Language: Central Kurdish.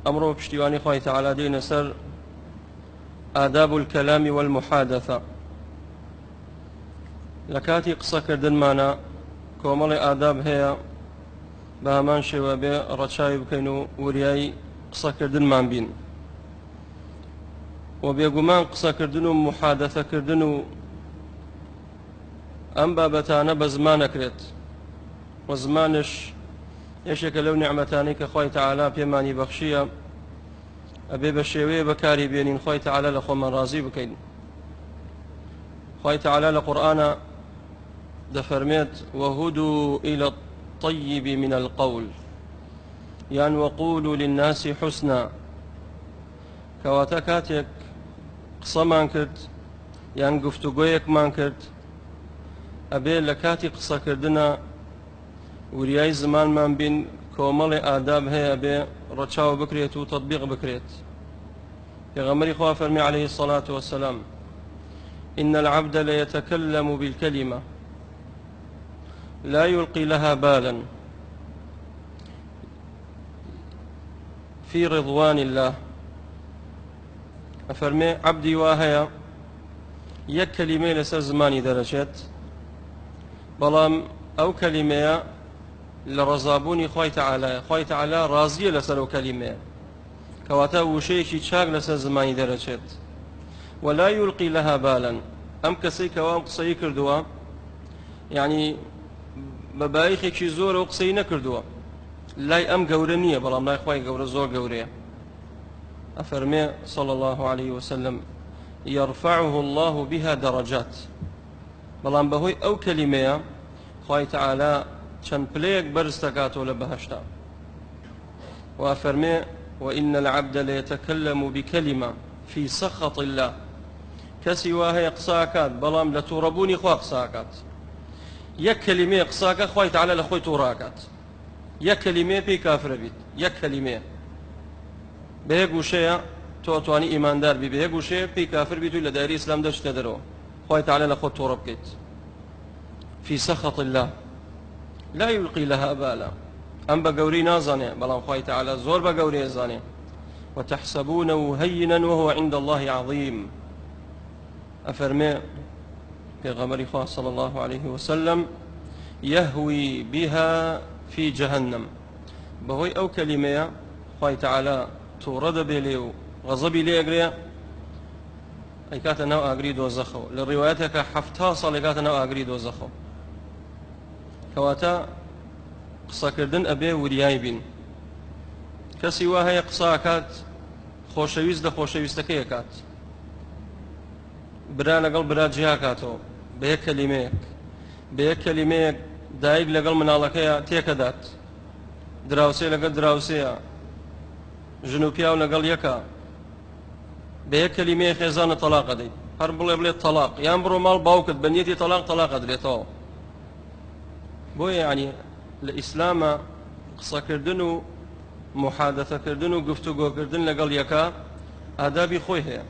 أمر بشتواني خوي تعالى دين سر آداب الكلام والمحادثة لكاتي قصة كردن معنا كومل آداب هي بامان شوابي رشاي بكينو ورياي قصة كردن مان بين وبيقومان قصة كردن ومحادثة كردن أم بابتانا بزمان كريت وزمانش يشك لو نعمتاني كخوي تعالى بيماني بخشية أبي بشيوي بكاري بينين خوي تعالى لخو من رازي بكين خوي تعالى لقرآن دفرميت وهدوا إلى الطيب من القول يعني وقولوا للناس حسنا كواتكاتك قصة مان كرت يعني قفتقويك مان كرت أبي لكاتي قصة كردنا ورياي زمان مان بين كومل آداب هي أبي رتشاو بكريت وتطبيق بكريت يغمري خواه فرمي عليه الصلاة والسلام إن العبد ليتكلم بالكلمة لا يلقي لها بالا في رضوان الله أفرمي عبدي واهيا يك كلمة لسر زماني درجات بلام أو كلمة لرزابوني خوي تعالى راضية لسر كلمة كواتا وشيكي تشاق لسر زماني درجات ولا يلقي لها بالا أم كسي كوام قصي كردوا يعني ببايخي زور وقصي نكردوا لا أم قورنية بلام لا إخوائي قور زور قورية أفرمي صلى الله عليه وسلم يرفعه الله بها درجات بلام بهوي أو كلمة خوي تعالى چەند پلەیەک بەرز دەکاتەوە لە بەهەشتا وأفرمي وإن العبد ليتكلم بكلمة في سخط الله كسي واهي قصاكات بلام لتوربوني خوا قصاكات يك كلمة قصاكا خوي تعالى لخوي توراكات يك كلمة بي كافر بيت يك كلمة بهيك وشيء تواني إيمان دار بي بهيك وشيء بي كافر بيت ولا داري إسلام دش ندرو خوي تعالى لخوي توربكيت في سخط الله لا يلقي لها بالا أم بقوري نازاني بلان خوي تعالى زور بقوري زاني وتحسبونه هينا وهو عند الله عظيم أفرمي في غمر خواه صلى الله عليه وسلم يهوي بها في جهنم بهوي أو كلمة خوي تعالى تورد بليو غضبي لي أقريا أي كاتنا أقريد وزخو للرواياتك حفتاصة لكاتنا أقريد وزخو كواتا قصة كردن أبي ورياي بين كسي واهي قصاكات خوشويز دا خوشويزتكيكات برا لقل برا جهاكاتو بهيك كلميك دايق لقل منالكيا تيكدات دراوسي لقل دراوسيا جنوبيا ولقل يكا بهيك كلمة خيزان طلاق دي هر بلي طلاق ينبرو مال باوكت بنيتي طلاق دريتو بوي يعني الإسلام قصة كردن محادثة كردن وقفتقو كردن لقل يكا آدابي خوي هي